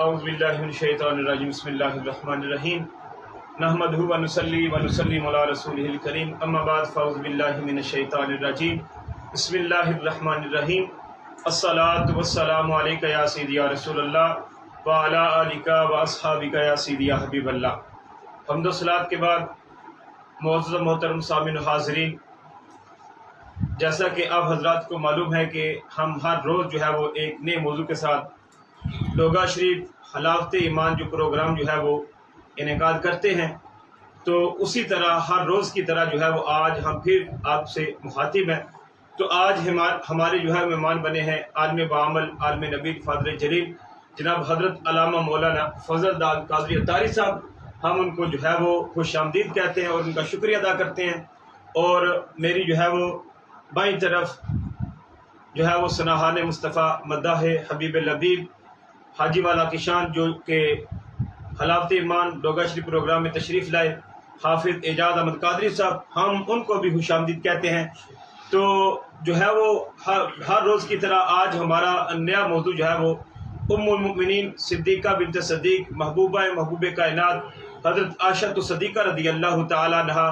اعوذ باللہ من الشیطان الرجیم بسم اللہ الرحمن الرحیم نحمدہ و نصلی و نسلم علی رسولہ الکریم اما بعد فاعوذ باللہ من الشیطان الرجیم بسم اللہ الرحمن الرحیم الصلاۃ والسلام علیک یا سیدی یا رسول اللہ وعلی آلک و اصحابک یا سیدی یا حبیب اللہ۔ حمد و صلوات کے بعد معزز محترم سامعین و حاضرین، جیسا کہ آپ حضرات کو معلوم ہے کہ ہم ہر روز جو ہے وہ ایک نئے موضوع کے ساتھ لوگا شریف حلاوت ایمان جو پروگرام جو ہے وہ انعقاد کرتے ہیں، تو اسی طرح ہر روز کی طرح جو ہے وہ آج ہم پھر آپ سے مخاطب ہیں۔ تو آج ہمارے جو ہے مہمان بنے ہیں عالم بعمل، عالم نبی، فاضل جلیل جناب حضرت علامہ مولانا فضل داد قادری اتاری صاحب۔ ہم ان کو جو ہے وہ خوش آمدید کہتے ہیں اور ان کا شکریہ ادا کرتے ہیں۔ اور میری جو ہے وہ بائیں طرف جو ہے وہ سناحان مصطفیٰ مداح حبیب لبیب حاجی والا کی شان، جو کہ حلاوت ایمان لوگا شریف پروگرام میں تشریف لائے، حافظ اعجاز احمد قادری صاحب، ہم ان کو بھی خوش آمدید کہتے ہیں۔ تو جو ہے وہ ہر روز کی طرح آج ہمارا نیا موضوع جو ہے وہ ام المؤمنین صدیقہ بنت صدیق محبوب کائنات حضرت عائشہ صدیقہ رضی اللہ تعالیٰ عنہا،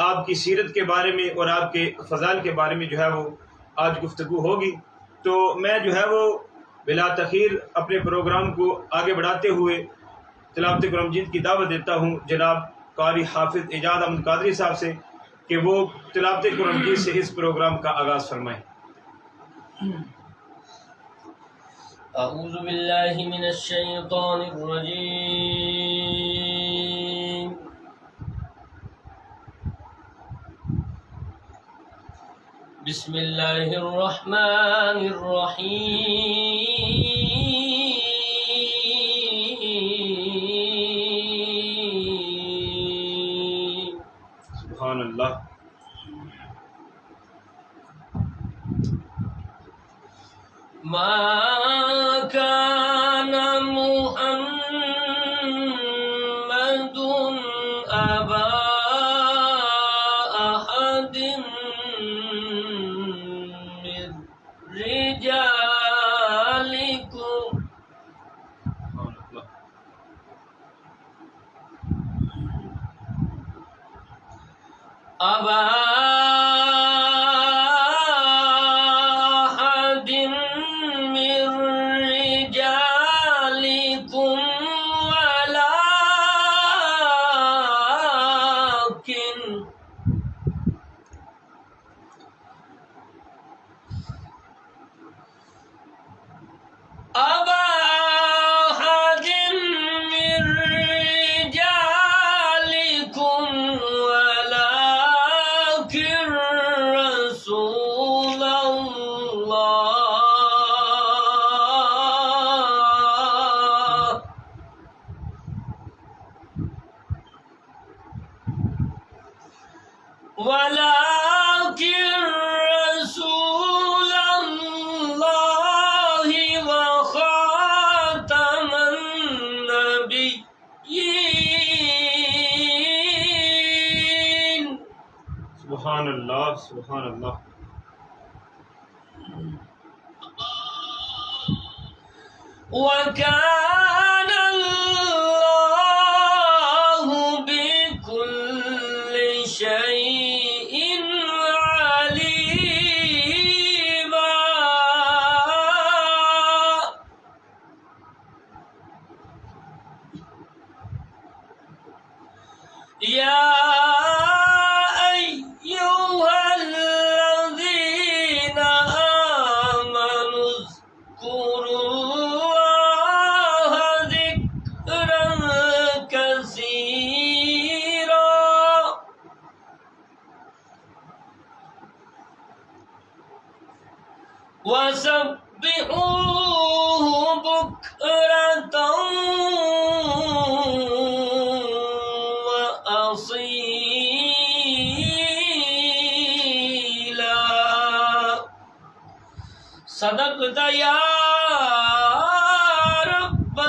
آپ کی سیرت کے بارے میں اور آپ کے فضائل کے بارے میں جو ہے وہ آج گفتگو ہوگی۔ تو میں جو ہے وہ بلا تاخیر اپنے پروگرام کو آگے بڑھاتے ہوئے تلاوت قرآن مجید کی دعوت دیتا ہوں جناب قاری حافظ اعجاز احمد قادری صاحب سے کہ وہ تلاوت قرآن مجید سے اس پروگرام کا آغاز فرمائیں۔ اعوذ باللہ من الشیطان الرجیم، بسم اللہ الرحمن الرحیم۔ سبحان اللہ۔ ما كان محمد أبا أحد من رجالكم أبا ولكن رسول الله وخاتم النبيين۔ سبحان اللہ، سبحان اللہ۔ وكان الله بكل شيء عليما۔ يا أيها الذين آمنوا اذكروا الله ذكرا كثيرا وسبحوه بكرة وأصيلا۔ صدقت یا رب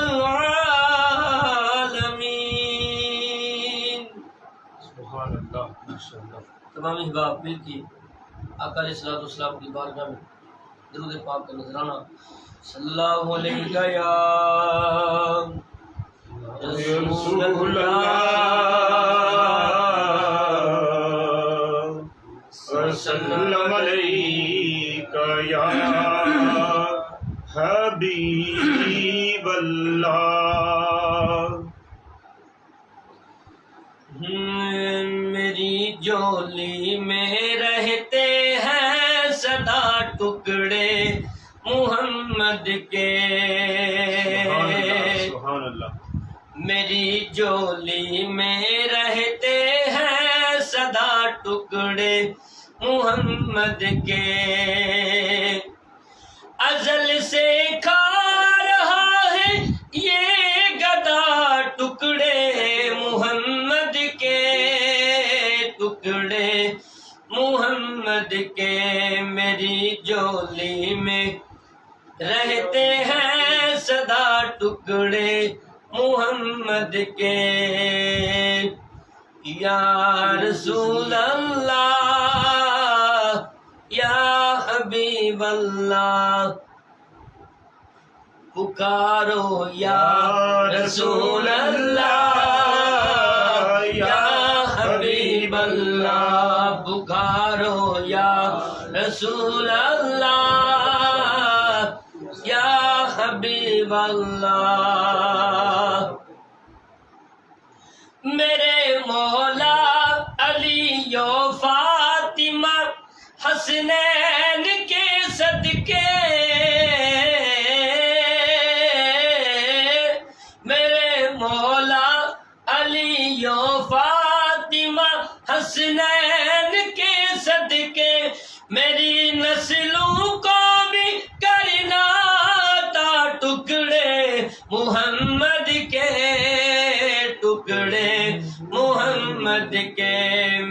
العالمین۔ سبحان اللہ، ماشاء اللہ۔ تمام احباب مل کے آقا علیہ الصلوۃ والسلام کی بارگاہ میں درود پاک کا نذرانہ صلی اللہ علیہ یا رسول وسلم علیک یا حبیب اللہ۔ میری جولی میں رہتے ہیں سدا ٹکڑے محمد کے، سبحان اللہ۔ میری جولی میں رہتے ہیں سدا ٹکڑے محمد کے، ازل سے کھا رہا ہے یہ گدا ٹکڑے محمد کے، ٹکڑے محمد کے، میری جولی میں رہتے ہیں سدا ٹکڑے محمد کے، یا رسول اللہ یا حبیب اللہ، پکارو یا رسول اللہ یا حبیب اللہ، پکارو یا رسول اللہ یا حبیب اللہ۔ میرے مولا علی و فاطمہ حسنین کے صدقے، میرے مولا علی و فاطمہ حسنین کے صدقے، میری نسلوں کو بھی کرنا تھا ٹکڑے محمد کے، ٹکڑے محمد کے،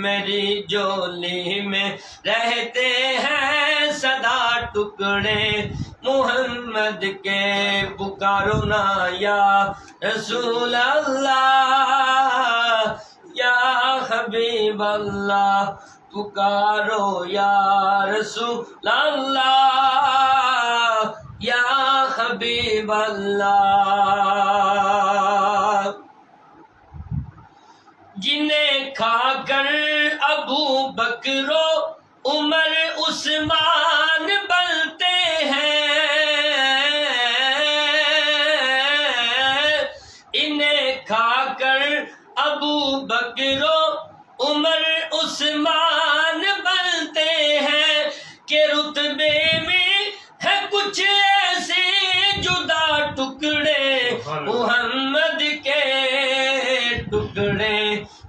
میری جولی میں رہتے ہیں سدا ٹکڑے محمد کے، پکارو نا یا رسول اللہ یا حبیب اللہ، پکارو یا رسول اللہ یا حبیب اللہ۔ جنہیں کھا کر ابو بکر و عمر عثمان بنتے ہیں، انہیں کھا کر ابو بکر و عمر عثمان بنتے ہیں، کہ رتبے میں ہے کچھ ایسے جدا ٹکڑے محمد کے، ٹکڑے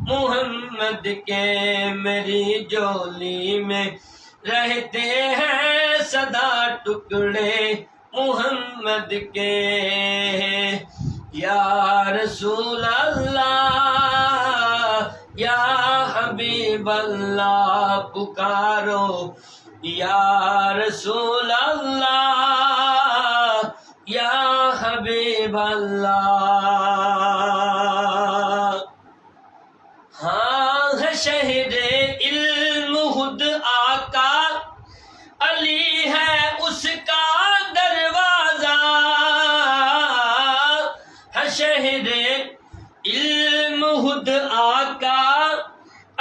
محمد کے، میری جولی میں رہتے ہیں سدا ٹکڑے محمد کے، یا رسول اللہ یا حبیب اللہ، پکارو یا رسول اللہ یا حبیب اللہ۔ ہاں ہے شہر علم خود آقا علی ہے اس کا دروازہ، ہے شہر علم خود آقا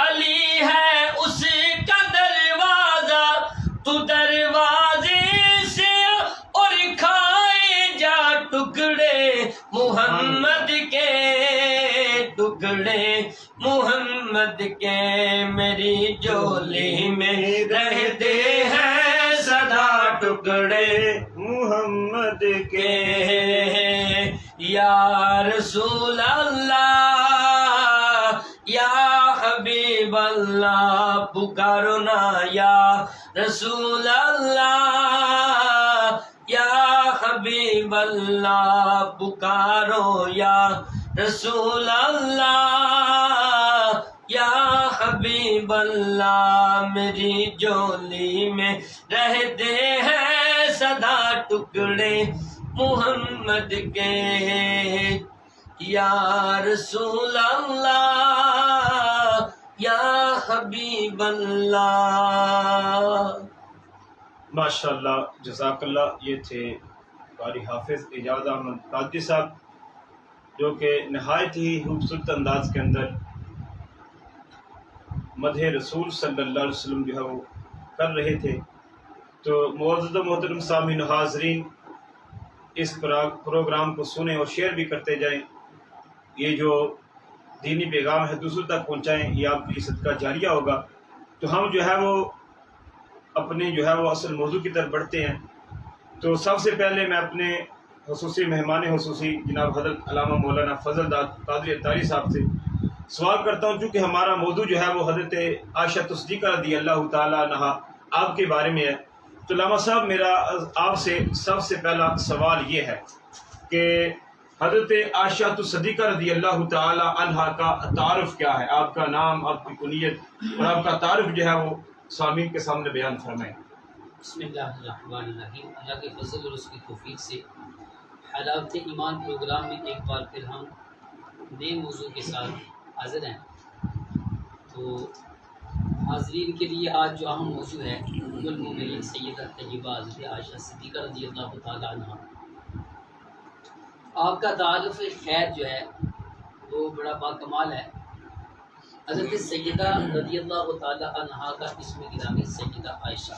علی ہے اس کا دروازہ، تو دروازے سے اور کھائے جا ٹکڑے محمد کے، ٹکڑے محمد کے، میری جولی میں رہتے ہیں سدا ٹکڑے محمد کے، یا رسول اللہ یا حبیب اللہ، پکارو نا یا رسول اللہ یا حبیب اللہ، پکارو یا رسول اللہ یا حبیب اللہ، میری جولی میں رہتے ہیں سدا ٹکڑے محمد کے، یا رسول اللہ یا حبیب اللہ۔ ماشاء اللہ، جزاک اللہ۔ یہ تھے قاری حافظ اعجاز احمد قادری صاحب، جو کہ نہایت ہی خوبصورت انداز کے اندر مدح رسول صلی اللہ علیہ وسلم جو ہے وہ کر رہے تھے۔ تو معزز و محترم سامعین و حاضرین، اس پروگرام کو سنیں اور شیئر بھی کرتے جائیں۔ یہ جو دینی پیغام ہے دوسروں تک پہنچائیں، یہ آپ کی صدقہ جاریہ ہوگا۔ تو ہم جو ہے وہ اپنے جو ہے وہ اصل موضوع کی طرف بڑھتے ہیں۔ تو سب سے پہلے میں اپنے خصوصی مہمان خصوصی جناب حضرت علامہ مولانا فضل قادری اتاری صاحب سے سوال کرتا ہوں، چونکہ ہمارا موضوع جو ہے وہ حضرت عائشہ صدیقہ رضی اللہ تعالیٰ عنہا آپ کے بارے میں ہے۔ تو علامہ صاحب، میرا آپ سے سب سے پہلا سوال یہ ہے کہ حضرت عائشہ صدیقہ رضی اللہ تعالیٰ عنہا کا تعارف کیا ہے؟ آپ کا نام، آپ کی کنیت اور آپ کا تعارف جو ہے وہ سامعین کے سامنے بیان فرمائیں۔ بسم اللہ الرحمن الرحیم۔ اللہ کے فضل اور اس کی توفیق سے حلاوت ایمان پروگرام میں ایک بار پھر ہم نئے موضوع کے ساتھ حاضر ہیں۔ تو حاضرین کے لیے آج جو اہم موضوع ہے ام المومنین سیدہ طیبہ حضرت عائشہ صدیقہ رضی اللہ تعالیٰ عنہا۔ آپ کا تعارف خیر جو ہے وہ بڑا باکمال ہے۔ حضرت سیدہ رضی اللہ تعالیٰ عنہا کا اسم گرامی سیدہ عائشہ،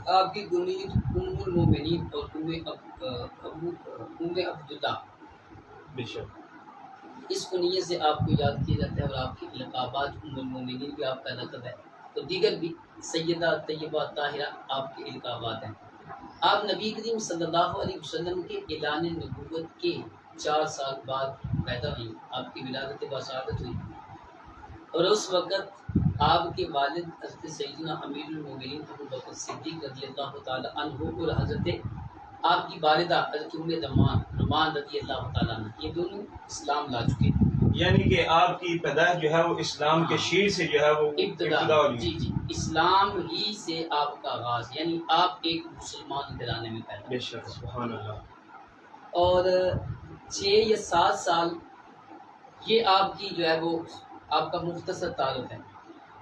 آپ کی کنیت ام المومنین اور ام عبداللہ، بے شک اس کنیت سے آپ کو یاد کیا جاتا ہے، اور آپ کے لقابات ام المومنین بھی آپ کا لقب ہے، تو دیگر بھی سیدہ طیبہ طاہرہ آپ کے لقابات ہیں۔ آپ نبی کریم صلی اللہ علیہ وسلم کے اعلان نبوت کے 4 سال بعد پیدا ہوئی، آپ کی ولادت بشارت ہوئی، اور اس وقت آپ کے والد حضرت سیدنا امیر المومنین ابو بکر صدیق رضی اللہ تعالیٰ عنہ اور حضرت آپ کی والدہ حضرت ام رمان رضی اللہ تعالیٰ عنہ، یہ دونوں اسلام لا چکے ہیں۔ یعنی کہ آپ کی پیدائش جو ہے وہ اسلام کے شیر سے جو ہے وہ ابتدا ہوئی۔ جی اسلام ہی سے آپ کا آغاز، یعنی آپ ایک مسلمان گھرانے میں پیدا بے شک، سبحان اللہ۔ اور 6 یا 7 سال یہ آپ کی جو ہے وہ آپ کا مختصر تعارف ہے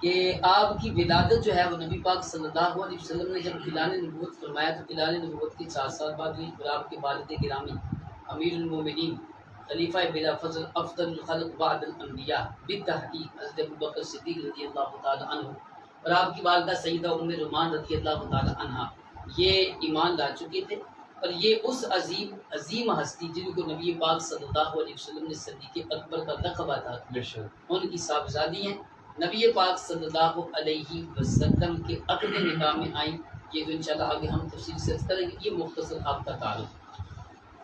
کہ آپ کی ولادت جو ہے وہ نبی پاک صلی اللہ علیہ وسلم نے جب اعلان نبوت فرمایا تو اعلان نبوت کے 4 سال بعد ہوئی، اور آپ کے والد گرامی امیر المومنین خلیفہ بلا فضل افضل الخلق بعد الانبیاء بالتحقیق حضرت ابوبکر صدیق رضی اللہ تعالی عنہ، اور آپ کی والدہ سیدہ ام رمان رضی اللہ تعالی عنہا، یہ ایمان لا چکے تھے، اور یہ اس عظیم ہستی جن کو نبی پاک صلی اللہ علیہ وسلم نے صدیق اکبر کا لقب عطا کیا، ان کی صاحبزادی ہیں۔ نبی پاک صلی اللہ علیہ وسلم کے عقد نکاح میں آئیں، یہ تو انشاءاللہ آگے ہم تفصیل سے کریں گے۔ یہ مختصر آپ کا تعارف۔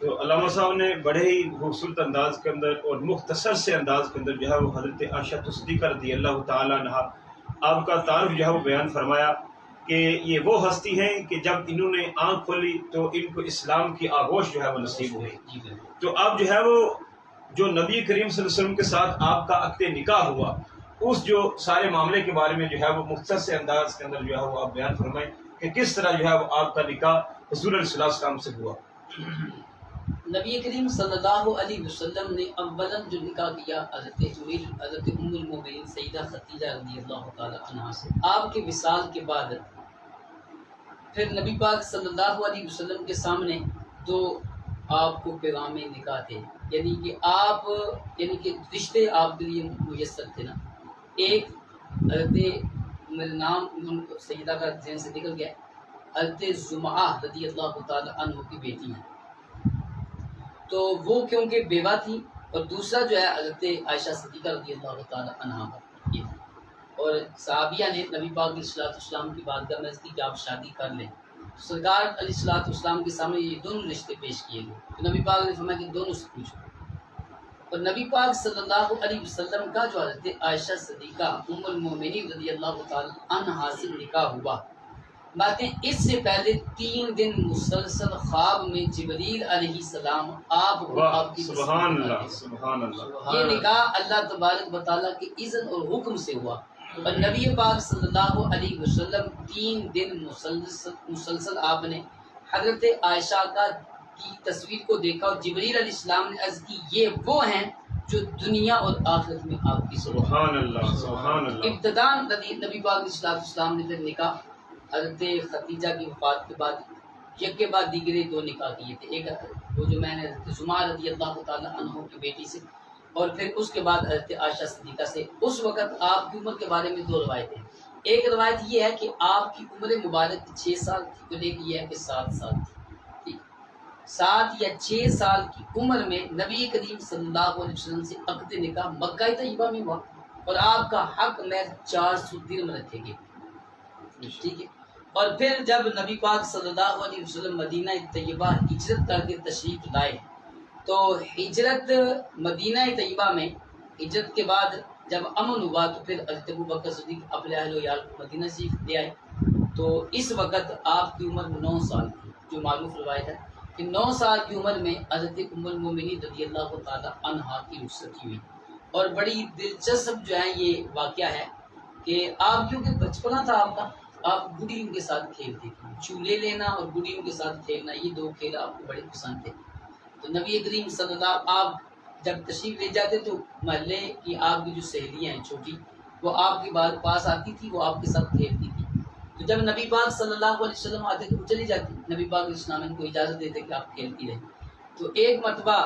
تو علامہ صاحب نے بڑے ہی خوبصورت انداز کے اندر اور مختصر سے انداز کے اندر جو ہے وہ حضرت عائشہ صدیقہ رضی اللہ تعالیٰ عنہا آپ کا تعارف جو ہے وہ بیان فرمایا کہ یہ وہ ہستی ہیں کہ جب انہوں نے آنکھ کھولی تو ان کو اسلام کی آغوش جو ہے وہ نصیب ہوئی۔ تو اب جو ہے وہ جو نبی کریم صلی اللہ علیہ وسلم کے ساتھ آپ کا عقد نکاح ہوا، اس جو سارے معاملے کے بارے میں جو ہے وہ مختصر سے انداز کے اندر جو ہے وہ آپ بیان فرمائیں کہ کس طرح جو ہے وہ آپ کا نکاح حضور علیہ السلام سے ہوا۔ نبی کریم صلی اللہ علیہ وسلم نے اولا جو نکاح کیا حضرت ام المومنین سیدہ خدیجہ رضی اللہ تعالی عنہا سے، آپ کے وصال کے بعد پھر نبی پاک صلی اللہ علیہ وسلم کے سامنے 2 آپ کو پیغام نکاح تھے، یعنی کہ رشتے آپ کے لیے میسر تھے نا۔ ایک حضرت میرا نام سیدہ کا ذہن سے نکل گیا، حضرت زمعہ رضی اللہ تعالی عنہ کی بیٹی ہیں، تو وہ کیونکہ بیوہ تھی، اور دوسرا جو ہے حضرت عائشہ صدیقہ رضی اللہ تعالی عنہا یہ تھی، اور صحابیہ نے نبی پاک علیہ الصلوۃ والسلام کی بارگاہ میں کی کہ آپ شادی کر لیں۔ سرکار علیہ الصلوۃ والسلام کے سامنے یہ دونوں رشتے پیش کیے گئے، تو نبی پاک نے فرمایا کہ دونوں سے پوچھو، اور نبی پاک صلی اللہ علیہ وسلم کا جو حضرت عائشہ صدیقہ ام المومنین رضی اللہ تعالی عنہا سے نکاح ہوا، باتیں اس سے پہلے 3 دن مسلسل خواب میں جبریل علیہ السلام آپ کو آپ کی سبحان اللہ، سبحان اللہ۔ یہ نکاح اللہ تبارک و تعالیٰ کے اذن اور حکم سے ہوا، اور نبی پاک صلی اللہ علیہ وسلم 3 دن مسلسل آپ نے حضرت عائشہ کی تصویر کو دیکھا، اور جبریل علیہ السلام نے عرض کی یہ وہ ہیں جو دنیا اور آخرت میں آپ کی سبحان اللہ، سبحان اللہ۔ ابتداء نبی پاک علیہ السلام نے پھر نکاح حضرت خدیجہ کی وفات کے بعد یک کے بعد دیگرے 2 نکاح کیے تھے. ایک وہ جو میں نے حضرت زمار رضی اللہ تعالیٰ عنہ کی بیٹی سے، اور پھر اس کے بعد حضرت عائشہ صدیقہ سے. اس وقت آپ کی عمر کے بارے میں 2 روایتیں ہیں. ایک روایت یہ ہے کہ آپ کی عمر مبارک 6 سال تھی، اور ایک یہ ہے کہ 7 سال تھی. 7 یا 6 سال کی عمر میں نبی کریم صلی اللہ علیہ وسلم سے عقد نکاح مکہ طیبہ میں ہوا، اور آپ کا حق محض 400 درہم رکھے گئے. ٹھیک ہے. اور پھر جب نبی پاک صلی اللہ علیہ وسلم مدینہ طیبہ ہجرت کر کے تشریف لائے، تو ہجرت مدینہ طیبہ میں ہجرت کے بعد جب امن ہوا تو پھر حضرت ابوبکر صدیق اپنے اہل و عیال کو مدینہ شریف لے آئے. تو اس وقت آپ کی عمر 9 سال تھی. جو معروف روایت ہے کہ 9 سال کی عمر میں حضرت ام المومنین رضی اللہ تعالی عنہا کی رخصتی ہوئی. اور بڑی دلچسپ جو ہے یہ واقعہ ہے کہ آپ کیونکہ بچپنا تھا آپ کا، آپ گڈیوں کے ساتھ کھیلتے تھے. چولہے لینا اور گڈیوں کے ساتھ کھیلنا، یہ 2 کھیل آپ کو بڑے پسند تھے. تو نبی کریم صلی اللہ، آپ جب تشریف لے جاتے تو محلے کی آپ کی جو سہیلیاں ہیں چھوٹی، وہ آپ کے پاس آتی تھی، وہ آپ کے ساتھ کھیلتی تھی. تو جب نبی پاک صلی اللہ علیہ وسلم آتے تو وہ چلی جاتی. نبی پاک علیہ السلام ان کو اجازت دیتے کہ آپ کھیلتی رہیں. تو ایک مرتبہ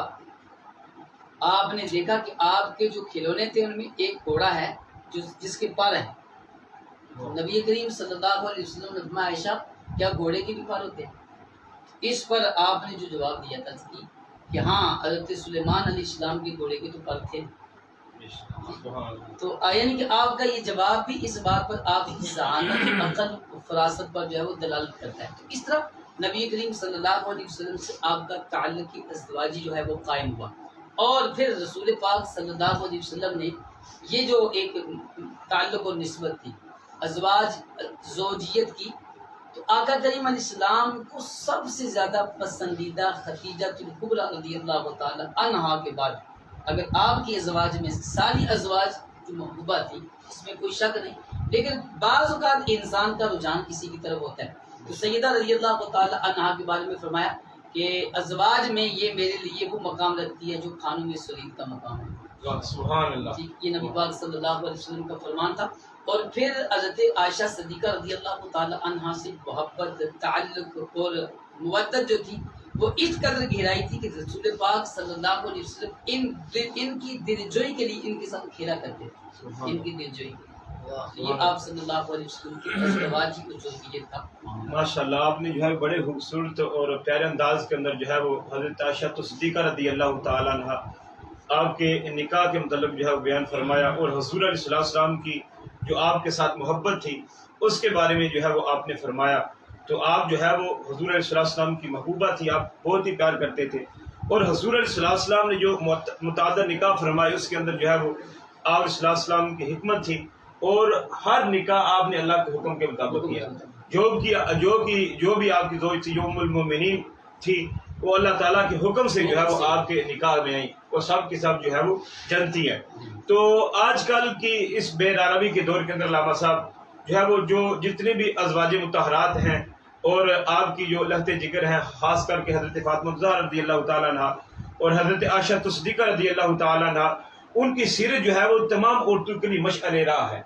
آپ نے دیکھا کہ آپ کے جو کھلونے تھے ان میں ایک گھوڑا ہے جس کے پر ہیں. نبی کریم صلی اللہ علیہ وسلم نے فرمایا عائشہ کیا گھوڑے کے بھی پر ہوتے ہیں؟ اس پر آپ نے جو جواب دیا تھا کہ ہاں حضرت سلیمان علیہ السلام کے گھوڑے کے تو پر تھے. تو یعنی کہ آپ کا یہ جواب بھی اس بات پر آپ کی ذہانت، عقل، فراست پر جو ہے وہ دلالت کرتا ہے. تو اس طرح نبی کریم صلی اللہ علیہ وسلم سے آپ کا تعلق ازدواجی جو ہے وہ قائم ہوا. اور پھر رسول پاک صلی اللہ علیہ وسلم نے یہ جو ایک تعلق اور نسبت تھی ازواج زوجیت کی، تو آقا کریم علیہ السلام کو سب سے زیادہ پسندیدہ خدیجہ الکبریٰ رضی اللہ تعالی عنہا کے بعد اگر آپ کی ازواج میں ساری ازواج جو محبوبہ تھی اس میں کوئی شک نہیں، لیکن بعض اوقات انسان کا رجحان کسی کی طرف ہوتا ہے. تو سیدہ رضی اللہ تعالی عنہا کے بارے میں فرمایا کہ ازواج میں یہ میرے لیے وہ مقام رکھتی ہے جو خانوں میں سرید کا مقام ہے. سبحان اللہ. یہ نبی پاک صلی اللہ علیہ وسلم کا فرمان تھا. اور پھر حضرت عائشہ صدیقہ رضی اللہ تعالی عنہا سے محبت، تعلق اور مودت جو تھی وہ اس قدر گہرائی تھی کہ رسول پاک صلی اللہ علیہ وسلم ان کی دلجوئی کے لیے ان کے ساتھ کھیلا کرتے تھے. ان کی دلجوئی کے لیے یہ آپ صلی اللہ علیہ وسلم کی ازدواجی کو جو یہ تھا. ماشاء اللہ آپ نے جو ہے بڑے خوبصورت اور پیارے انداز کے اندر جو ہے وہ حضرت عائشہ صدیقہ رضی اللہ تعالیٰ عنہ آپ کے نکاح کے متعلق جو ہے وہ بیان فرمایا، اور حضور علیہ السلام کی جو آپ کے ساتھ محبت تھی اس کے بارے میں جو ہے وہ آپ نے فرمایا. تو آپ جو ہے وہ حضور علیہ السلام کی محبوبہ تھی، آپ بہت ہی پیار کرتے تھے. اور حضور علیہ السلام نے جو متعدد نکاح فرمائے اس کے اندر جو ہے وہ آپ علیہ السلام کی حکمت تھی، اور ہر نکاح آپ نے اللہ کے حکم کے مطابق کیا. جو بھی آپ کی زوج تھی جو ام المومنین تھی وہ اللہ تعالیٰ کے حکم سے جو ہے وہ آپ کے نکاح میں آئی، اور سب کی سب جو ہے وہ جنتی ہیں. تو آج کل کی اس بے داروی کے دور کے اندر علامہ صاحب جو ہے وہ جو جتنے بھی ازواج مطہرات ہیں اور آپ کی جو لہتے جگر ہیں، خاص کر کے حضرت فاطمہ الزہرا رضی اللہ تعالیٰ عنہ اور حضرت عائشہ صدیقہ رضی اللہ تعالیٰ عنہ، ان کی سیرت جو ہے وہ تمام عورتوں کے لیے مشعل راہ ہے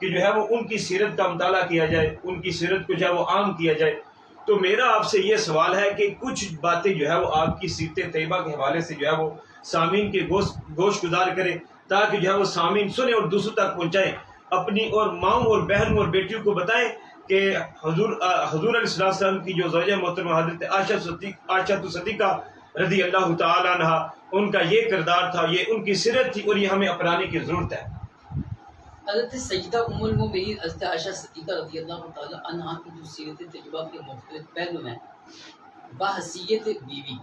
کہ جو ہے وہ ان کی سیرت کا مطالعہ کیا جائے، ان کی سیرت کو جو ہے وہ عام کیا جائے. تو میرا آپ سے یہ سوال ہے کہ کچھ باتیں جو ہے وہ آپ کی سیرت طیبہ کے حوالے سے جو ہے وہ سامعین کے گوش گزار کریں، تاکہ جو ہے وہ سامعین سنیں اور دوسروں تک پہنچائیں. اپنی اور ماؤں اور بہنوں اور بیٹیوں کو بتائیں کہ حضور علیہ السلام کی جو زوجہ محترمہ حضرت عائشہ صدیقہ رضی اللہ تعالی عنہ، ان کا یہ کردار تھا، یہ ان کی سیرت تھی، اور یہ ہمیں اپنانے کی ضرورت ہے. حضرت سیدہ ام المومنین حضرت عائشہ صدیقہ رضی اللہ تعالی عنہا کی جو سیرت طیبہ کے مختلف پہلو ہیں، بحیثیت بیوی،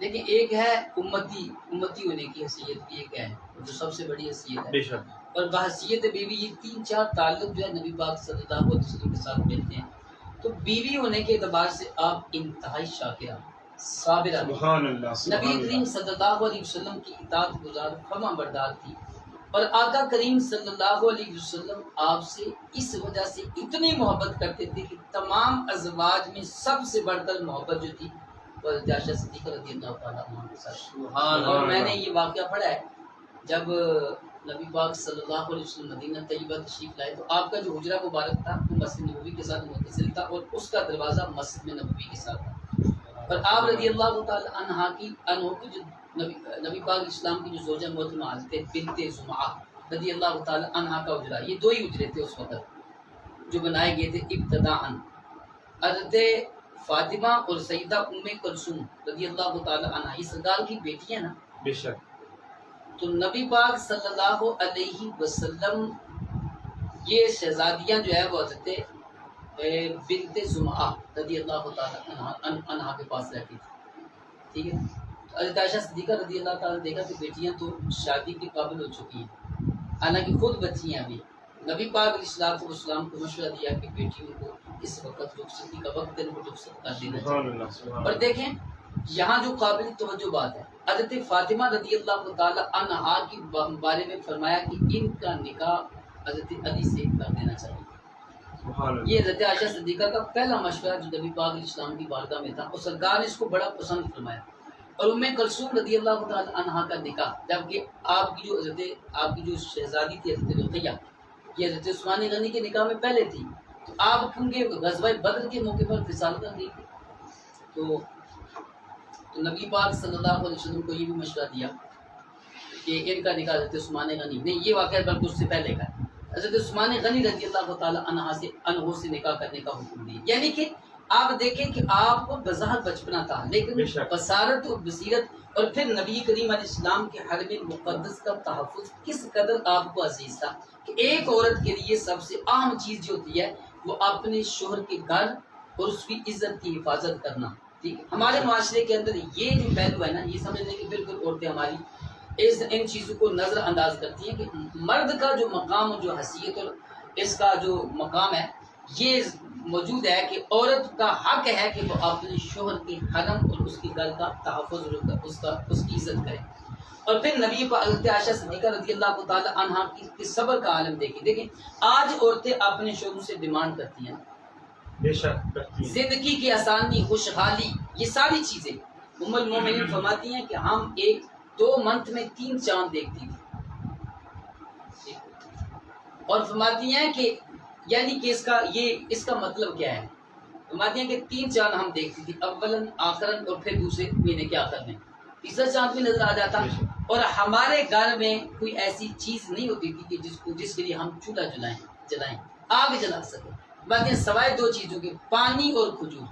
لیکن ایک ہے امتی ہونے کی حیثیت بھی ایک ہے جو سب سے بڑی حیثیت ہے. بے شک. اور بحیثیت بیوی یہ 3-4 تعلق جو ہے نبی پاک صلی اللہ علیہ وسلم کے ساتھ ملتے ہیں. تو بیوی ہونے کے اعتبار سے آپ انتہائی شاکرہ، صابرہ، سبحان اللہ. نبی کریم صلی اللہ علیہ وسلم کی اطاعت گزار، فرما بردار تھی. اور آقا کریم صلی اللہ علیہ وسلم آپ سے اس وجہ سے اتنی محبت کرتے تھے کہ تمام ازواج میں سب سے بڑھ کر محبت جو تھی وہ حضرت عائشہ صدیقہ رضی اللہ تعالیٰ عنہ کے ساتھ. اور میں نے یہ واقعہ پڑھا ہے، جب نبی پاک صلی اللہ علیہ وسلم مدینہ طیبہ تشریف لائے تو آپ کا جو حجرہ مبارک تھا وہ مسجد نبوی کے ساتھ متصل تھا اور اس کا دروازہ مسجد نبوی کے ساتھ تھا۔ اور آپ رضی اللہ تعالی عنہ کی جو نبی پاک اسلام کی جو زوجہ محترمہ حضرت بنت زمعہ رضی اللہ تعالی عنہ کا حجرہ، یہ دو ہی حجرے تھے اس وقت جو بنائے گئے تھے ابتداءً۔ حضرت فاطمہ اور سیدہ ام کلثوم رضی اللہ تعالی عنہ یہ سرکار کی بیٹی ہیں نا، بے شک۔ تو نبی پاک صلی اللہ علیہ وسلم یہ شہزادیاں جو ہے وہ حضرت بنت زمعہ رضی اللہ تعالی عنہ کے پاس رہتی تھی، ٹھیک ہے۔ تو حضرت عائشہ صدیقہ رضی اللہ تعالیٰ نے دیکھا کہ بیٹیاں تو شادی کے قابل ہو چکی ہیں، حالانکہ خود بچی ہیں ابھی۔ نبی پاک علیہ السلام کو مشورہ دیا کہ بیٹیوں کو اس وقت رخصتی کا وقت ان کو رخصت کر دینا چاہیے۔ اور دیکھیں یہاں جو قابل توجہ بات ہے، حضرت فاطمہ رضی اللہ تعالی عنہا کے بارے میں فرمایا کہ ان کا نکاح حضرت علی سے کر دینا چاہیے۔ یہ حضرت عائشہ صدیقہ کا پہلا مشورہ جو نبی پاک علیہ السلام کی بارگاہ میں تھا اور سرکار نے اس کو بڑا پسند فرمایا۔ اور ام کلثوم رضی اللہ تعالی عنہا کا نکاح، جبکہ آپ کی جو شہزادی تھی حضرت رقیہ، یہ حضرت عثمان غنی کے نکاح میں پہلے تھی، تو آپ کیونکہ غزوہ بدر کے موقع پر فصال کر گئی تھی، تو نبی پاک صلی اللہ علیہ وسلم کو یہ بھی مشورہ دیا کہ ان کا نکاح حضرت عثمان غنی نہیں، یہ واقعہ بلکہ اس سے پہلے کا ہے، حضرت عثمان غنی رضی اللہ تعالی عنہ سے نکاح کرنے کا حکم دیا۔ یعنی کہ آپ دیکھیں کہ آپ کو بظاہر بچپنا تھا لیکن بصارت اور بصیرت اور پھر نبی کریم علیہ السلام کے حرم مقدس کا تحفظ کس قدر آپ کو عزیز تھا کہ ایک عورت کے لیے سب سے اہم چیز جو ہوتی ہے وہ اپنے شوہر کے گھر اور اس کی عزت کی حفاظت کرنا، ٹھیک ہے۔ ہمارے معاشرے کے اندر یہ جو پہلو ہے نا، یہ سمجھ لیں کہ بالکل عورتیں ہماری ان چیزوں کو نظر انداز کرتی ہیں کہ مرد کا جو مقام اور جو حیثیت اور اس کا جو مقام ہے یہ موجود ہے کہ عورت کا حق ہے کہ وہ اپنے شوہر کے حرم اور اس کے گھر کا تحفظ اس کی عزت کرے۔ اور پھر نبی حضرت عائشہ صدیقہ رضی اللہ تعالی عنہا کی صبر کا عالم دیکھیں آج عورتیں اپنے شوہروں سے ڈیمانڈ کرتی ہیں، بے شک کرتی ہیں، زندگی کی آسانی، خوشحالی، یہ ساری چیزیں ام المومنین فرماتی ہیں کہ ہم 2 منتھ میں 3 چاند دیکھتی تھی، اور فرماتی ہیں کہ یعنی کہ اس کا مطلب کیا ہے، فرماتی ہیں کہ 3 چاند ہم دیکھتی تھی، اولن آخرن اور پھر دوسرے مہینے کے آخر میں تیسرا چاند بھی نظر آ جاتا، اور ہمارے گھر میں کوئی ایسی چیز نہیں ہوتی تھی کہ جس کے لیے ہم چولہا جلائیں آگ جلا سکیں، باتیں سوائے 2 چیزوں کے، پانی اور کھجور۔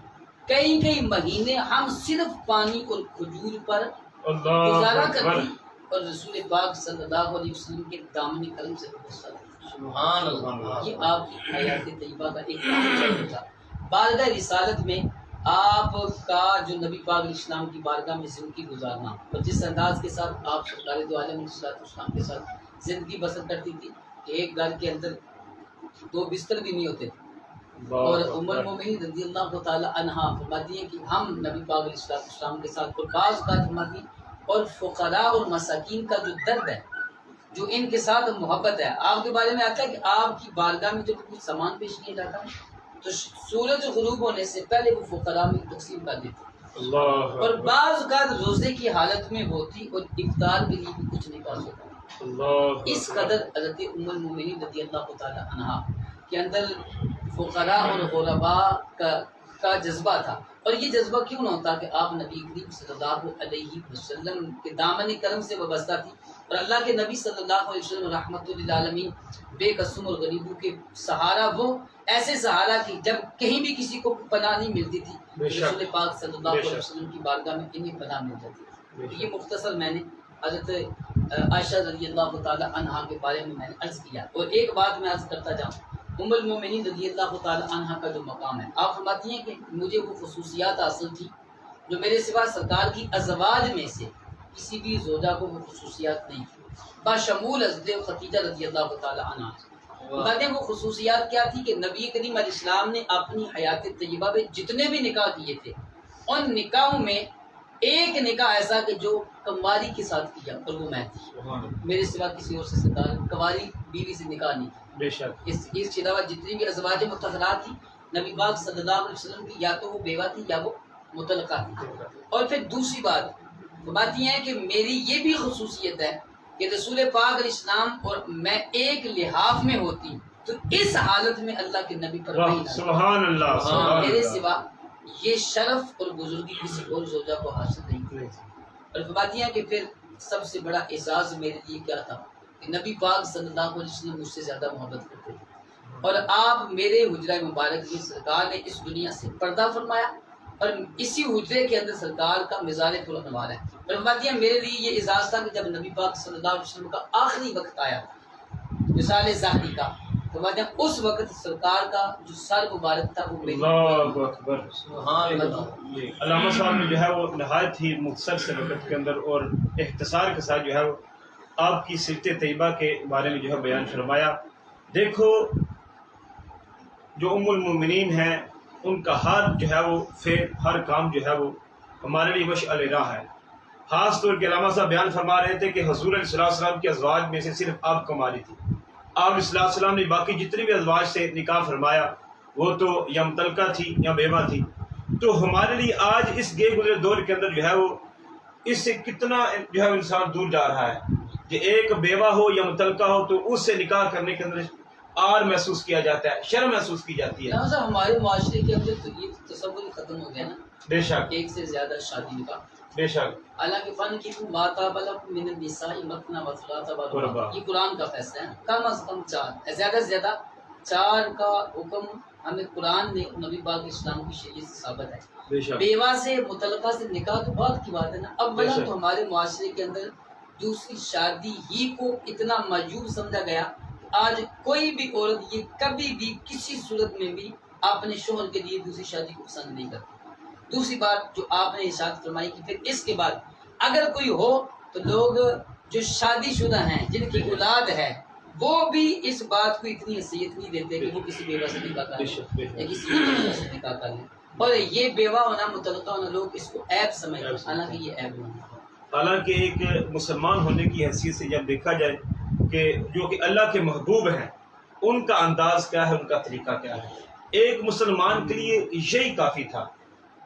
کئی مہینے ہم صرف پانی اور کھجور پر گزارا کرتی اور رسول پاک صلی اللہ علیہ وسلم کے دامن کرم سے سبحان اللہ، یہ آپ کی حیات طیبہ کا ایک اہم تھا۔ بارگاہ رسالت میں آپ کا جو نبی پاک علیہ السلام کی بارگاہ میں زندگی گزارنا اور جس انداز کے ساتھ آپ سرکار دو عالم علیہ السلام کے ساتھ زندگی بسر کرتی تھی کہ ایک گھر کے اندر 2 بستر بھی نہیں ہوتے تھے، اور ام المومنین رضی اللہ تعالی عنہا فرماتی ہیں کہ ہم نبی پاک علیہ السلام کے ساتھ اور بعض اوقات فرماتی ہیں اور فقراء اور مساکین کا جو درد ہے، جو ان کے ساتھ محبت ہے، آپ کے بارے میں آتا ہے کہ آپ کی بارگاہ میں جب کچھ سامان پیش کیا جاتا ہے تو سورج غروب ہونے سے پہلے وہ فقراء میں تقسیم کر دیتے، اور بعض اوقات روزے کی حالت میں ہوتی اور افطار کے لیے بھی کچھ نہیں کر سکتا۔ اس قدر حضرت ام المومنین رضی اللہ تعالی عنہا کے اندر فقراء اور غرباء کا جذبہ تھا، اور یہ جذبہ کیوں نہ ہوتا کہ آپ نبی کریم صلی اللہ علیہ وسلم کے دامن کرم سے وابستہ تھی، اور اللہ کے نبی صلی اللہ علیہ وسلم رحمت للعالمین بے قسم اور غریبوں کے سہارا، وہ ایسے سہارا کہ جب کہیں بھی کسی کو پناہ نہیں ملتی تھی رسول پاک صلی اللہ علیہ وسلم کی بارگاہ میں انہیں پناہ مل جاتی تھی۔ یہ مختصر میں نے حضرت عائشہ رضی اللہ تعالی عنہا کے بارے میں نے عرض کیا، اور ایک بات میں عرض کرتا جاؤں، ام المومنین رضی اللہ تعالی عنہا کا جو مقام ہے، آپ فرماتی ہیں کہ مجھے وہ خصوصیات حاصل تھی جو میرے سوا سرکار کی ازواج میں سے کسی بھی زوجہ کو وہ خصوصیات نہیں تھی، بشمول حضرت خدیجہ رضی اللہ تعالی عنہا۔ وہ خصوصیات کیا تھی کہ نبی کریم علیہ السلام نے اپنی حیات طیبہ میں جتنے بھی نکاح کیے تھے، ان نکاحوں میں ایک نکاح ایسا کہ جو کنواری کے ساتھ کیا، اور وہ میں تھی، میرے سوا کسی اور سے سرکار کنواری بیوی سے نکاح نہیں کی۔ بے شک اس کے علاوہ جتنی بھی ازواج مطہرات تھی نبی پاک صلی اللہ علیہ وسلم کی یا تو وہ بیوہ تھی یا وہ مطلقہ تھی۔ اور پھر دوسری بات فرماتی ہیں کہ میری یہ بھی خصوصیت ہے کہ رسول پاک علیہ السلام اور میں ایک لحاف میں ہوتی تو اس حالت میں اللہ کے نبی پر وحی نازل سبحان اللہ سبحان میرے اللہ سوا یہ شرف اور بزرگی کسی اور زوجہ کو حاصل نہیں. اور بات یہ ہے کہ پھر سب سے بڑا اعزاز میرے لیے کیا تھا کہ نبی پاک صلی اللہ علیہ وسلم مجھ سے زیادہ محبت کرتے تھے، اور آپ میرے حجرہ مبارک میں سرکار نے اس دنیا سے پردہ فرمایا، اور اسی حجرے کے اندر سرکار کا مزار پرانوار ہے. اور بات یہ میرے لیے یہ اعزاز تھا کہ جب نبی پاک صلی اللہ علیہ وسلم کا آخری وقت آیا وصال ظاہری کا، تو بات اس وقت سرکار کا جو سر مبارک تھا وہ میری اللہ اکبر سبحان اللہ. علامہ صاحب نے جو ہے وہ نہایت ہی مختصر سے وقت کے اندر اور اختصار کے ساتھ جو ہے وہ آپ کی سیرت طیبہ کے بارے میں جو ہے بیان فرمایا. دیکھو جو ام المومنین ہیں ان کا ہر جو ہے وہ فعل، ہر کام جو ہے وہ ہمارے لیے مشعل راہ ہے. خاص طور کے علامہ صاحب بیان فرما رہے تھے کہ حضور علیہ السلام کے ازواج میں سے صرف آپ کمالی تھی. آپ علیہ السلام نے باقی جتنی بھی ازواج سے نکاح فرمایا وہ تو یا مطلقہ تھی یا بیوہ تھی. تو ہمارے لیے آج اس گئے گزرے دور کے اندر جو ہے وہ اس سے کتنا جو ہے انسان دور جا رہا ہے کہ ایک بیوہ ہو یا مطلقہ ہو تو اس سے نکاح کرنے کے اندر آر محسوس کیا جاتا ہے، شرم محسوس کی جاتی ہے. ہمارے معاشرے کے اندر تو یہ تصور ہی ختم ہو گیا نا، بے شک ایک سے زیادہ شادی نکاح. بے شک. حالانکہ فن کی ماتا بلک من النساء مثنى وثلاث ورباع، ورباع، یہ قرآن کا فیصلہ ہے. کم از کم 4، زیادہ سے زیادہ 4 کا حکم ہمیں قرآن نے نبی پاک اسلام کی شریعت سے ثابت ہے. بے شک. بیوہ سے متعلقہ سے نکاح تو بعد کی بات ہے نا. اولا تو ہمارے معاشرے کے اندر دوسری شادی ہی کو اتنا معیوب سمجھا گیا کہ آج کوئی بھی عورت یہ کبھی بھی کسی صورت میں بھی اپنے شوہر کے لیے دوسری شادی کو پسند نہیں کرتی. دوسری بات جو آپ نے ارشاد فرمائی کہ پھر اس کے بعد اگر کوئی ہو تو لوگ جو شادی شدہ ہیں جن کی اولاد ہے وہ بھی اس بات کو اتنی حیثیت نہیں دیتے کہ وہ کسی بیوہ سے نکاح کر لیں یا کسی مطلقہ سے نکاح کر لیں. اور یہ بیوہ ہونا متعلقہ ہونا لوگ اس کو عیب سمجھتے ہیں، حالانکہ یہ عیب نہیں ہے. حالانکہ ایک مسلمان ہونے کی حیثیت سے جب دیکھا جائے کہ جو کہ اللہ کے محبوب ہیں ان کا انداز کیا ہے، ان کا طریقہ کیا ہے، ایک مسلمان کے لیے یہی کافی تھا.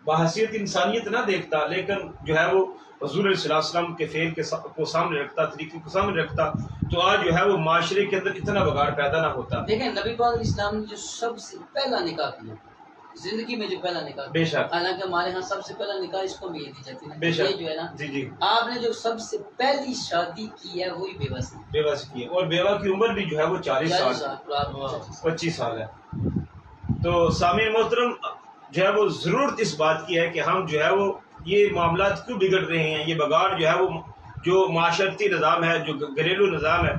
بحیثیت انسانیت نہ دیکھتا لیکن جو ہے وہ حضور علیہ السلام کے فعل کو سامنے رکھتا، طریقے کو سامنے رکھتا، تو آج جو ہے وہ معاشرے کے اندر اتنا بگاڑ پیدا نہ ہوتا. دیکھیں نبی پاک علیہ السلام نے جو سب سے پہلا نکاح کیا زندگی میں، جو پہلا نکاح، بے شک، حالانکہ ہمارے ہاں سب سے پہلا نکاح اس کو بھی دی جاتی ہے، بے شک، یہ جو ہے نا جی جی، آپ نے جو سب سے پہلی شادی کی ہے وہی بیوہ سے. بیوہ سے کی ہے، اور بیوہ کی عمر بھی جو ہے وہ 40 سال 25 سال ہے. تو سامعین محترم جو ہے وہ ضرورت اس بات کی ہے کہ ہم جو ہے وہ یہ معاملات کیوں بگڑ رہے ہیں، یہ بگاڑ جو ہے وہ جو معاشرتی نظام ہے، جو گھریلو نظام ہے،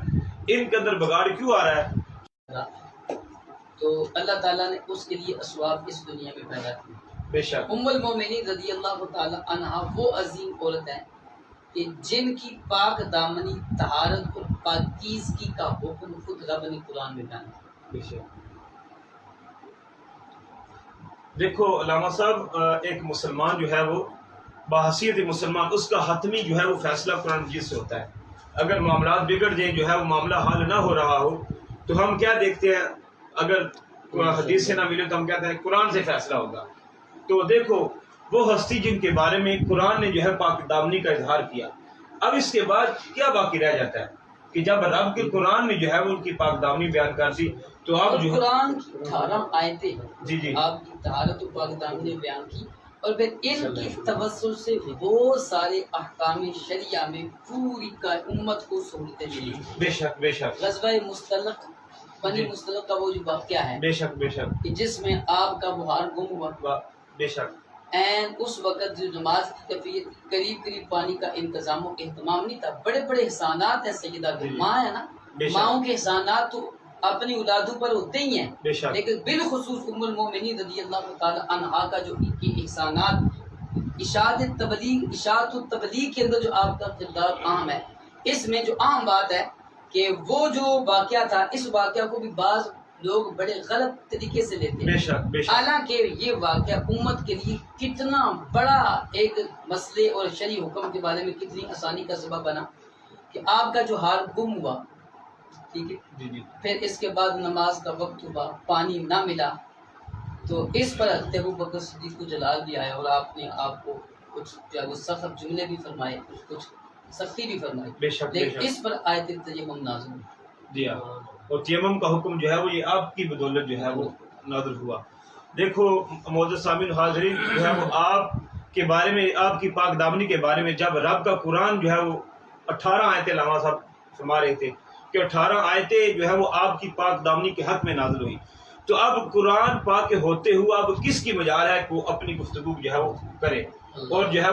ان کے اندر بگاڑ کیوں آ رہا ہے. تو اللہ تعالیٰ نے اس کے لیے اسباب اس دنیا میں پیدا کی. بے شک. ام المومنین رضی اللہ تعالیٰ عنہا وہ عظیم عورت ہیں کہ جن کی پاک دامنی طہارت اور پاکیزگی کا حکم خود رب نے قرآن میں بیان کیا. بے شک. دیکھو علامہ صاحب، ایک مسلمان جو ہے وہ بحیثیت مسلمان اس کا حتمی جو ہے وہ فیصلہ قرآن مجید سے ہوتا ہے. اگر معاملات بگڑ جائیں، جو ہے وہ معاملہ حل نہ ہو رہا ہو، تو ہم کیا دیکھتے ہیں، اگر حدیث سے نہ ملے تو ہم کہتے ہیں قرآن سے فیصلہ ہوگا. تو دیکھو وہ ہستی جن کے بارے میں قرآن نے جو ہے پاک دامنی کا اظہار کیا، اب اس کے بعد کیا باقی رہ جاتا ہے کہ جب رب کے قرآن نے جو ہے وہ ان کی پاک دامنی بیان کر دی تو آپ جو قرآن کی 18 آیتیں جی جی آپ کی طہارت و پاک دامنی نے بیان کی، اور پھر ان کی توسل سے بہت سارے احکام شریعہ میں پوری کا امت کو سہولتیں ملی. بے شک بے شک. غزوہ مستلق، بنی مستلق کا وہ جو واقعہ ہے بے شک بے شک. کہ جس میں آپ کا بہار گم ہوا، بے شک. اس وقت جو نماز کی کیفیت قریب پانی کا انتظام و اہتمام نہیں تھا. بڑے بڑے احسانات ہیں سیدہ کی ماں ہے نا، ماؤں کے احسانات تو اپنی اولادوں پر ہوتے ہی ہیں، لیکن بالخصوص ام المومنین رضی اللہ تعالی عنہا کا جو احسانات، اشاعت التبلیغ کے اندر جو آپ کا کردار اہم ہے. اس میں جو اہم بات ہے کہ وہ جو واقعہ تھا، اس واقعہ کو بھی بعض لوگ بڑے غلط طریقے سے لیتے ہیں، حالانکہ یہ واقعہ امت کے لیے کتنا بڑا ایک مسئلے اور شرعی حکم کے بارے میں کتنی آسانی کا سبب بنا کہ آپ کا جو ہار گم ہوا، ٹھیک ہے، پھر اس کے بعد نماز کا وقت ہوا، پانی نہ ملا، تو اس پر حضرت ابوبکر صدیق کو جلال بھی آیا اور آپ نے آپ کو کچھ جو ہے وہ سخت جملے بھی فرمائے، کچھ سختی بھی فرمائی، بے شک لیکن اس پر آیت تیمم نازل ہوئی۔ جی ہاں، اور تیمم کا حکم جو ہے وہ یہ آپ کی بدولت جو ہے وہ نازل ہوا۔ دیکھو معزز سامعین حاضرین، جو ہے وہ آپ کے بارے میں، آپ کی پاک دامنی کے بارے میں جب رب کا قرآن جو ہے وہ 18 آیتیں علامہ صاحب فرما رہے تھے کہ 18 آیتیں جو ہے وہ آپ کی پاک دامنی کے حق میں نازل ہوئی، تو اب قرآن پاک کے ہوتے ہوئے اب کس کی مجال ہے کہ وہ اپنی گفتگو جو ہے وہ کرے، اور جو ہے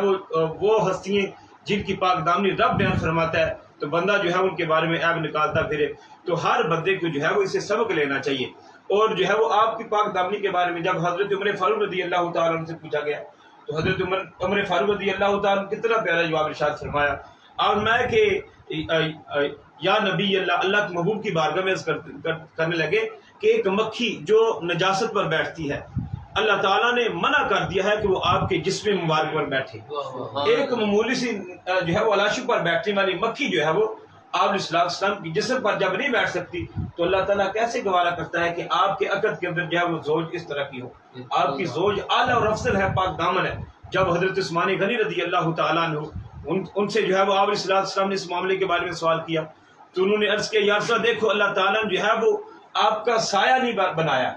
وہ ہستیاں جن کی پاک دامنی رب بیان فرماتا ہے تو بندہ جو ہے ان کے بارے میں عیب نکالتا پھرے، تو ہر بندے کو جو ہے وہ اسے سبق لینا چاہیے۔ اور جو ہے وہ آپ کی پاک دامنی کے بارے میں جب حضرت عمر فاروق رضی اللہ تعالیٰ عنہ سے پوچھا گیا تو حضرت عمر فاروق رضی اللہ تعالیٰ عنہ کتنا پیارا جواب ارشاد فرمایا، اور میں کہ یا نبی اللہ، اللہ کے محبوب کی بارگاہ میں کرنے لگے کہ ایک مکھی جو نجاست پر بیٹھتی ہے اللہ تعالیٰ نے منع کر دیا ہے کہ وہ آپ کے جسم مبارک پر بیٹھے، ایک معمولی سی جو ہے وہ علاشی پر بیٹھنے والی مکھی جو ہے وہ آپ علیہ السلام کی جسم پر جب نہیں بیٹھ سکتی تو اللہ تعالیٰ کیسے گوارا کرتا ہے کہ آپ کے عقد کے اندر جو ہے وہ زوج اس طرح کی ہو، آپ کی زوج اعلیٰ اور افضل ہے، پاک دامن ہے۔ جب حضرت عثمان غنی رضی اللہ تعالیٰ عنہ ان سے جو ہے وہ آپ علیہ السلام نے اس معاملے کے بارے میں سوال کیا تو انہوں نے عرض کیا یا رسول اللہ دیکھو اللہ تعالیٰ نے جو ہے وہ آپ کا سایہ نہیں بنایا،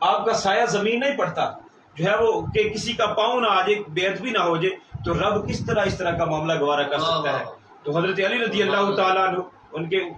آپ کا سایہ زمین نہیں پڑتا، جو ہے وہ کہ کسی کا پاؤں نہ آ جائے، بیعت بھی نہ ہو جائے، تو رب کس طرح اس طرح کا معاملہ گوارا کر سکتا ہے۔ تو حضرت علی رضی اللہ تعالیٰ عنہ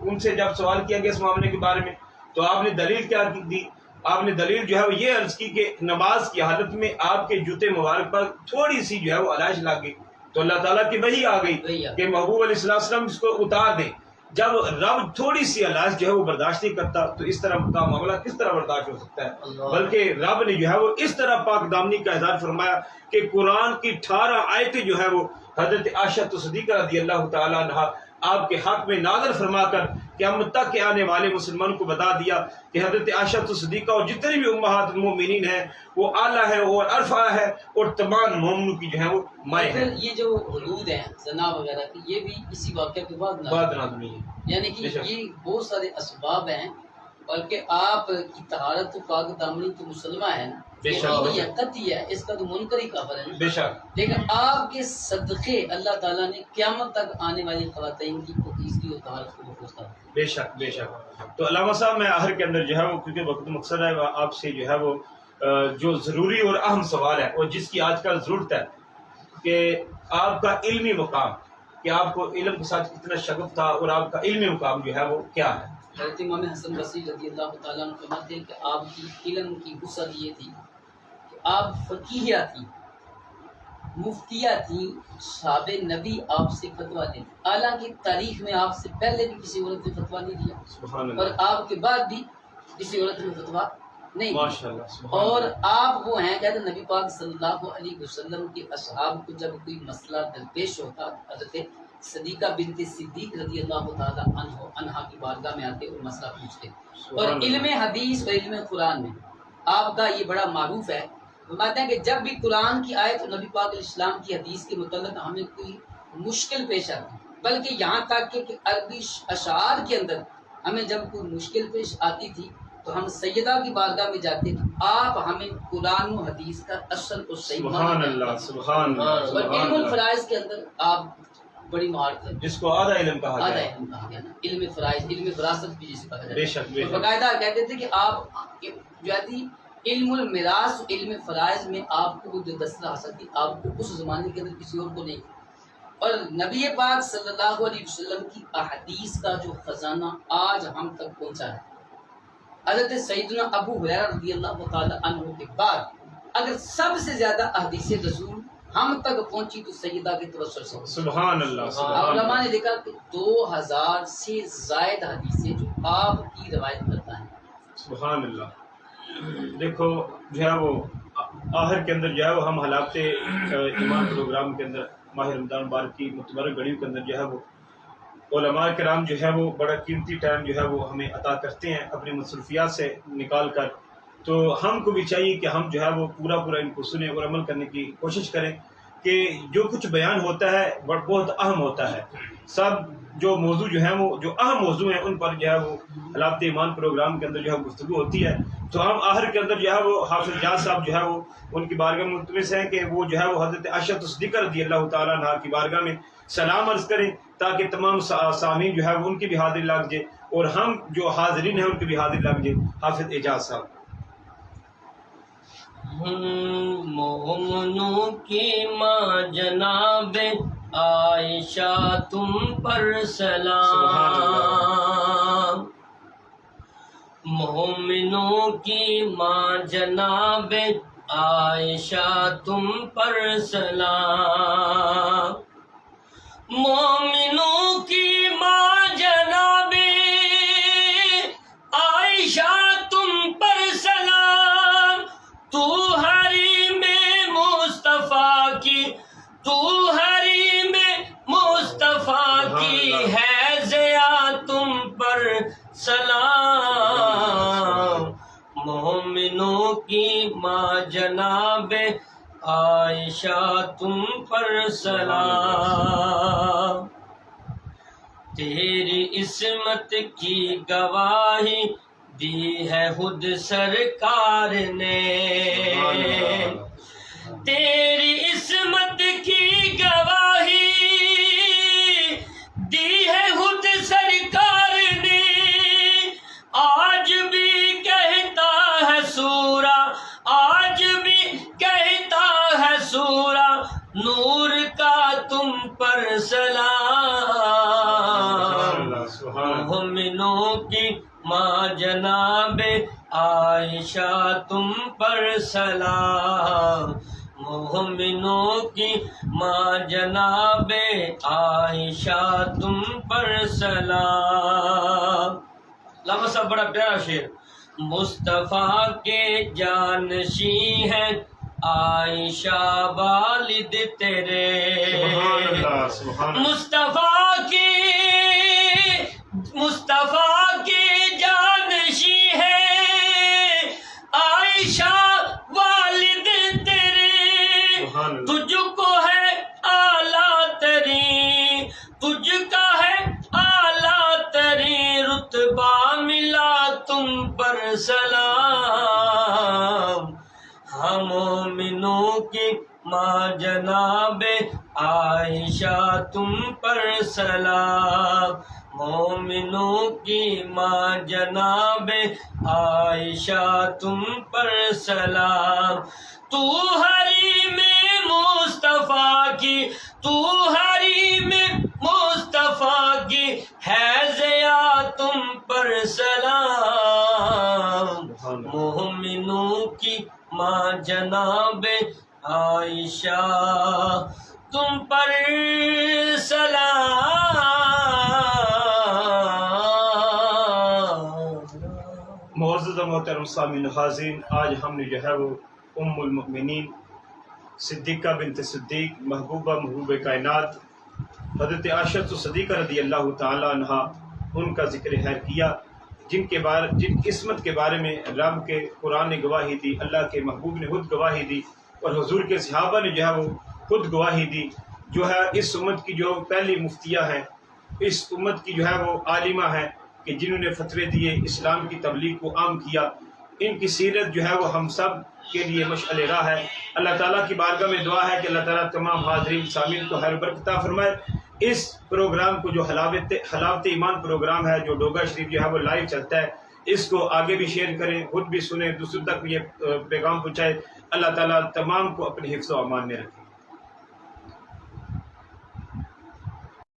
ان سے جب سوال کیا گیا اس معاملے کے بارے میں تو آپ نے دلیل کیا دی، آپ نے دلیل جو ہے وہ یہ عرض کی کہ نماز کی حالت میں آپ کے جوتے مبارک پر تھوڑی سی جو ہے وہ علائش لگ گئی تو اللہ تعالیٰ کی وحی آ گئی کہ محبوب علیہ السلام اس کو اتار دیں۔ جب رب تھوڑی سی علائش جو ہے وہ برداشت نہیں کرتا تو اس طرح کا معاملہ کس طرح برداشت ہو سکتا ہے؟ بلکہ رب نے جو ہے وہ اس طرح پاک دامنی کا اظہار فرمایا کہ قرآن کی 18 آیتیں جو ہے وہ حضرت عائشہ صدیقہ رضی اللہ تعالیٰ عنہا آپ کے حق میں نازل فرما کر قیامت تک کے آنے والے مسلمانوں کو بتا دیا کہ حضرت عائشہ صدیقہ اور جتنے بھی امہات المومنین ہیں وہ اعلیٰ ہے اور عرفہ ہے اور تمام مومنوں کی جو ہے وہ مائیں ہیں۔ یہ جو حدود ہیں زنا وغیرہ کی یہ بھی اسی واقعے کے بعد نازل ہوئی ہے، یعنی کہ یہ بہت سارے اسباب ہیں، بلکہ آپ کی طہارت و پاک دامنی تو مسلمہ ہے نا، قطعی ہے، اس کا تو منکر ہی کافر ہے نا، بے شک، لیکن آپ کے صدقے اللہ تعالیٰ نے قیامت تک آنے والی خواتین کی حدیث کی اور طہارت کو محفوظ کر دیا۔ بے شک بے شک۔ تو علامہ صاحب میں آخر کے اندر جو ہے وہ کیونکہ وقت مقصد ہے آپ سے جو ہے وہ جو ضروری اور اہم سوال ہے اور جس کی آج کل ضرورت ہے کہ آپ کا علمی مقام، کہ آپ کو علم کے ساتھ کتنا شغف تھا اور آپ کا علمی مقام جو ہے وہ کیا ہے؟ حضرت امام حسن بصری رضی اللہ تعالیٰ عنہ فرماتے ہیں کہ آپ کی علم کی وسعت یہ تھی کہ آپ فقیہ تھی، مفتیہ تھی، صحاب نبی آپ سے فتویٰ لیتے، حالانکہ تاریخ میں آپ سے پہلے بھی کسی عورت نے فتویٰ نہیں دیا سبحان اللہ، اور آپ کے بعد بھی کسی عورت نے فتویٰ نہیں دیا، ماشاءاللہ، سبحان اور اللہ۔ آپ وہ ہیں کہتے نبی پاک صلی اللہ علیہ وسلم کے اصحاب کو جب کوئی مسئلہ درپیش ہوتا حضرت صدیقہ بنت صدیق رضی اللہ تعالیٰ عنہا کی بارگاہ میں آتے اور مسئلہ پوچھتے، اور علم حدیث اور علم قرآن میں آپ کا یہ بڑا معروف ہے۔ فرماتے ہیں کہ جب بھی قرآن کی آیت اور نبی پاک علیہ السلام کی حدیث کے متعلق ہمیں کوئی مشکل پیش آتی، بلکہ یہاں تک کہ عربی اشعار کے اندر ہمیں جب کوئی مشکل پیش آتی تھی تو ہم سیدہ کی بارگاہ میں جاتے تھے، آپ ہمیں قرآن و حدیث کا اصل اور صحیح سبحان اللہ، سبحان اللہ، اور علم الفرائض کے اندر آپ بڑی مہارت ہے، جس کو آدھا علم کہا آدھا گیا ہے۔ علم کہا گیا نا، علم فرائض، علم وراثت بھی جسے کہا جاتا ہے۔ بے شک بے شک، باقاعدہ کہتے تھے کہ آپ جو ہے علم المیراث علم فرائض میں آپ کو جو دستہ حاصل تھی آپ کو اس زمانے کے اندر کسی اور کو نہیں، اور نبی پاک صلی اللہ علیہ وسلم کی احادیث کا جو خزانہ آج ہم تک پہنچا ہے، حضرت سیدنا ابو ہریرہ رضی اللہ تعالی عنہ کے بعد اگر سب سے زیادہ احادیث رسول ہم تک پہنچی تو سیدہ کے توسل سے۔ سبحان اللہ، سبحان علماء نے اللہ، لکھا کہ 2000 سے زائد حدیثیں جو آپ کی روایت کرتا ہے۔ سبحان اللہ۔ دیکھو جو ہے وہ آخر کے اندر جو ہے وہ ہم حالات ایمان پروگرام کے اندر ماہ رمضان مبارک کی متبرک گھڑیوں کے اندر جو ہے وہ علماء کرام جو ہے وہ بڑا قیمتی ٹائم جو ہے وہ ہمیں عطا کرتے ہیں اپنی مصروفیات سے نکال کر، تو ہم کو بھی چاہیے کہ ہم جو ہے وہ پورا ان کو سنیں اور عمل کرنے کی کوشش کریں کہ جو کچھ بیان ہوتا ہے بہت اہم ہوتا ہے، سب جو موضوع جو ہیں وہ جو اہم موضوع ہیں ان پر جو ہے وہ حلاوت ایمان پروگرام کے اندر جو ہے گفتگو ہوتی ہے۔ تو ہم آخر کے اندر جو ہے وہ حافظ جاز صاحب جو ہے وہ ان کی بارگاہ میں ملتمس ہیں کہ وہ جو ہے وہ حضرت عائشہ صدیقہ رضی اللہ تعالیٰ عنہا کی بارگاہ میں سلام عرض کریں تاکہ تمام سامعین جو ہے وہ ان کی بھی حاضری لگ جائے اور ہم جو حاضرین ہیں ان کی بھی حاضری لگ جائے۔ حافظ اعجاز صاحب۔ مومنوں کی ماں جناب عائشہ تم پر سلام، مومنوں کی ماں جناب عائشہ تم پر سلام، مومنوں کی ماں جناب عائشہ تم پر سلام، تو حریم مصطفیٰ کی، تو حریم مصطفیٰ کی ہے ضیا تم پر سلام، مومنوں کی ماں جناب عائشہ تم پر سلام، تیری عصمت کی گواہی دی ہے خود سرکار نے، تیری عصمت کی گواہی دی ہے خود سرکار نے، آج بھی کہتا ہے سورہ، آج بھی کہتا ہے سورہ نور کا تم پر سلام، مومنوں کی ماں جناب عائشہ تم پر سلام، مومنوں کی ماں جناب عائشہ تم پر سلام۔ علامہ صاحب بڑا پیارا شعر، مصطفیٰ کے جانشین ہیں عائشہ والد تیرے، مصطفیٰ کے جانشین ہیں عائشہ والد تیرے، تجھ کو ہے اعلیٰ ترین، تجھ کا ہے اعلیٰ ترین رتبہ ملا تم پر سلام، ہم مومنوں کی ماں جناب عائشہ تم پر سلام، مومنوں کی ماں جناب عائشہ تم پر سلام، تو حریم مصطفیٰ کی، تو حریم مصطفیٰ کی ہے ضیا تم پر سلام، مومنوں کی ماں جناب عائشہ تم پر سلام۔ معزز و محترم سامعین حاضرین، آج ہم نے جو ہے وہ ام المؤمنین صدیقہ بنت صدیق محبوب کائنات حضرت عائشہ صدیقہ رضی اللہ تعالی عنہا ان کا ذکر خیر کیا، جن عصمت کے بارے میں رب کے قرآن نے گواہی دی، اللہ کے محبوب نے خود گواہی دی اور حضور کے صحابہ نے جو ہے وہ خود گواہی دی، جو ہے اس امت کی جو پہلی مفتیہ ہیں، اس امت کی جو ہے وہ عالمہ ہیں کہ جنہوں نے فتوے دیے، اسلام کی تبلیغ کو عام کیا، ان کی سیرت جو ہے وہ ہم سب کے لیے مشعل راہ ہے۔ اللہ تعالیٰ کی بارگاہ میں دعا ہے کہ اللہ تعالیٰ تمام حاضرین سامعین کو خیر برکت عطا فرمائے۔ اس پروگرام کو جو حلاوت ایمان پروگرام ہے جو ڈوگا شریف جو ہے وہ لائیو چلتا ہے، اس کو آگے بھی شیئر کریں، خود بھی سنیں، دوسروں تک بھی یہ پیغام پہنچائے۔ اللہ تعالیٰ تمام کو اپنے حفظ و امان میں رکھے۔